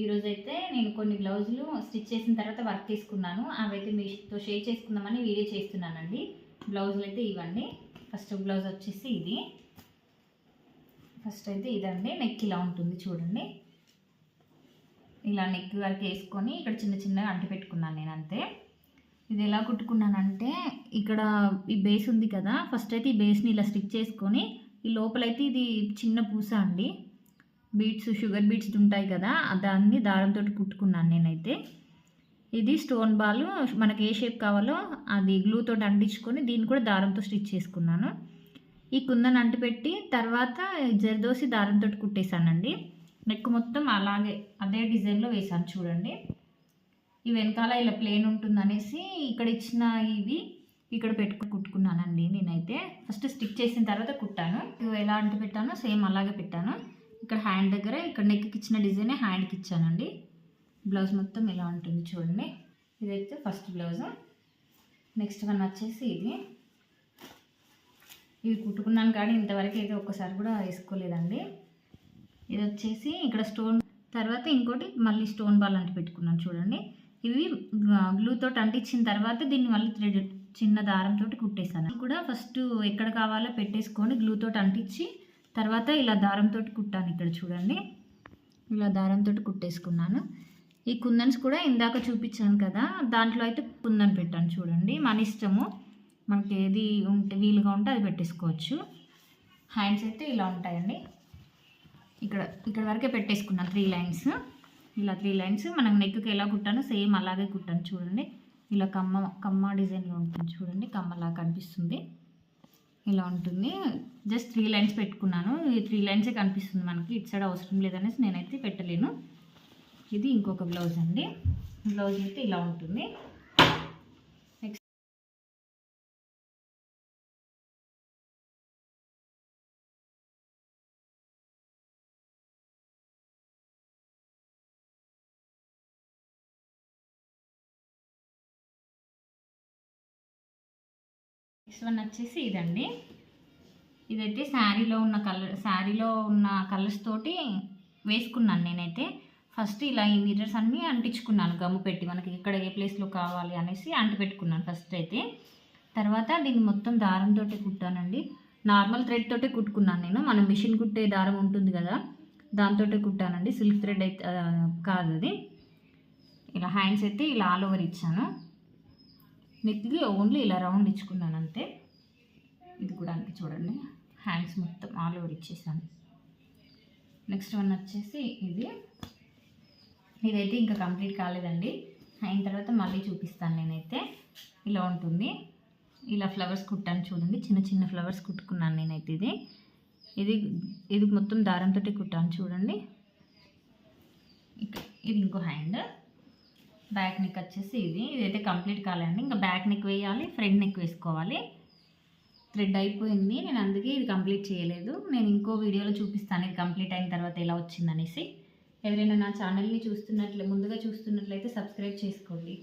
ఈరోజు అయితే నేను కొన్ని బ్లౌజులు స్టిచ్ చేసిన తర్వాత వర్క్ తీసుకున్నాను. అవైతే మీతో షేర్ చేసుకుందామని వీడియో చేస్తున్నానండి. బ్లౌజులు అయితే ఇవ్వండి. ఫస్ట్ బ్లౌజ్ వచ్చేసి ఇది. ఫస్ట్ అయితే ఇదండి. నెక్ ఇలా ఉంటుంది చూడండి. ఇలా నెక్ వరకు వేసుకొని ఇక్కడ చిన్న చిన్నగా అంటి పెట్టుకున్నాను నేను అంతే. ఇది ఎలా కుట్టుకున్నానంటే ఇక్కడ ఈ బేస్ ఉంది కదా, ఫస్ట్ అయితే ఈ బేస్ని ఇలా స్టిచ్ చేసుకొని ఈ లోపలైతే ఇది చిన్న పూస అండి, బీడ్స్ షుగర్ బీడ్స్ ఉంటాయి కదా, దాన్ని దారంతో కుట్టుకున్నాను నేనైతే. ఇది స్టోన్ బాల్ మనకి ఏ షేప్ కావాలో అది గ్లూతో అంటించుకొని దీన్ని కూడా దారంతో స్టిచ్ చేసుకున్నాను. ఈ కుందన్ అంటిపెట్టి తర్వాత జర్దోసి దారంతో కుట్టేశానండి. నెక్ మొత్తం అలాగే అదే డిజైన్లో వేసాను చూడండి. ఈ వెనకాల ఇలా ప్లేన్ ఉంటుందనేసి ఇక్కడ ఇచ్చిన ఇవి ఇక్కడ కుట్టుకున్నానండి నేనైతే. ఫస్ట్ స్టిచ్ చేసిన తర్వాత కుట్టాను. ఎలా అంటి పెట్టానో సేమ్ అలాగే పెట్టాను. ఇక్కడ హ్యాండ్ దగ్గర ఇక్కడ నెక్కి ఇచ్చిన డిజైనే హ్యాండ్కి ఇచ్చానండి. బ్లౌజ్ మొత్తం ఇలా ఉంటుంది చూడండి. ఇదైతే ఫస్ట్ బ్లౌజ్. నెక్స్ట్ వన్ వచ్చేసి ఇది కుట్టుకున్నాను కానీ ఇంతవరకు అయితే ఒక్కసారి కూడా వేసుకోలేదండి. ఇది వచ్చేసి ఇక్కడ స్టోన్ తర్వాత ఇంకోటి మళ్ళీ స్టోన్ బాల్ అంటి పెట్టుకున్నాను చూడండి. ఇవి గ్లూతో అంటించిన తర్వాత దీన్ని మళ్ళీ థ్రెడ్ చిన్న దారంతో కుట్టేసాను. కూడా ఫస్ట్ ఎక్కడ కావాలో పెట్టేసుకొని గ్లూతో అంటించి తర్వాత ఇలా దారంతో కుట్టాను. ఇక్కడ చూడండి, ఇలా దారంతో కుట్టేసుకున్నాను. ఈ కుందన్స్ కూడా ఇందాక చూపించాను కదా, దాంట్లో అయితే కుందన్ పెట్టాను చూడండి. మన ఇష్టము, మనకి ఏది ఉంటే వీలుగా ఉంటే అది పెట్టేసుకోవచ్చు. హ్యాండ్స్ అయితే ఇలా ఉంటాయండి. ఇక్కడ వరకే పెట్టేసుకున్నాను 3 లైన్స్. ఇలా 3 లైన్స్ మనం నెక్కి ఎలా కుట్టానో సేమ్ అలాగే కుట్టాను చూడండి. ఇలా కమ్మ డిజైన్లో ఉంటుంది చూడండి, కమ్మలా కనిపిస్తుంది. ఇలా ఉంటుంది. జస్ట్ 3 లైన్స్ పెట్టుకున్నాను. ఈ 3 లైన్సే కనిపిస్తుంది మనకి, ఇటు సైడ్ అవసరం లేదనేసి నేనైతే పెట్టలేను. ఇది ఇంకొక బ్లౌజ్ అండి. బ్లౌజ్ అయితే ఇలా ఉంటుంది. నెక్స్ట్ వన్ వచ్చేసి ఇదండి. ఇదైతే శారీలో ఉన్న కలర్స్ తోటి వేసుకున్నాను నేనైతే. ఫస్ట్ ఇలా ఈ మిర్రర్స్ అన్నీ అంటించుకున్నాను గమ్ము పెట్టి, మనకి ఇక్కడ ఏ ప్లేస్లో కావాలి అనేసి అంటి పెట్టుకున్నాను ఫస్ట్ అయితే. తర్వాత దీన్ని మొత్తం దారంతో కుట్టానండి. నార్మల్ థ్రెడ్ తోటే కుట్టుకున్నాను నేను. మనం మిషన్ కుట్టే దారం ఉంటుంది కదా, దాంతో కుట్టానండి. సిల్క్ థ్రెడ్ అయితే కాదు అది. ఇలా హ్యాండ్స్ అయితే ఇలా ఆల్ ఓవర్ ఇచ్చాను. నెక్కి ఓన్లీ ఇలా రౌండ్ ఇచ్చుకున్నాను అంతే. ఇది కూడా అంతే చూడండి, హ్యాండ్స్ మొత్తం ఆల్ ఓవర్ ఇచ్చేసాను. నెక్స్ట్ వన్ వచ్చేసి ఇదైతే ఇంకా కంప్లీట్ కాలేదండి. అయిన తర్వాత మళ్ళీ చూపిస్తాను నేనైతే. ఇలా ఉంటుంది. ఇలా ఫ్లవర్స్ కుట్టాను చూడండి, చిన్న చిన్న ఫ్లవర్స్ కుట్టుకున్నాను నేనైతే. ఇది మొత్తం దారంతో కుట్టాను చూడండి. ఇది ఇంకో హ్యాండ్. బ్యాక్ నెక్ వచ్చేసి ఇదైతే కంప్లీట్ కాలేదండి. ఇంకా బ్యాక్ నెక్ వేయాలి, ఫ్రంట్ నెక్ వేసుకోవాలి. థ్రెడ్ అయిపోయింది, నేను అందుకే ఇది కంప్లీట్ చేయలేదు. నేను ఇంకో వీడియోలో చూపిస్తాను ఇది కంప్లీట్ అయిన తర్వాత ఎలా వచ్చిందనేసి. ఎవరైనా నా ఛానల్ని ముందుగా చూస్తున్నట్లయితే సబ్స్క్రైబ్ చేసుకోండి.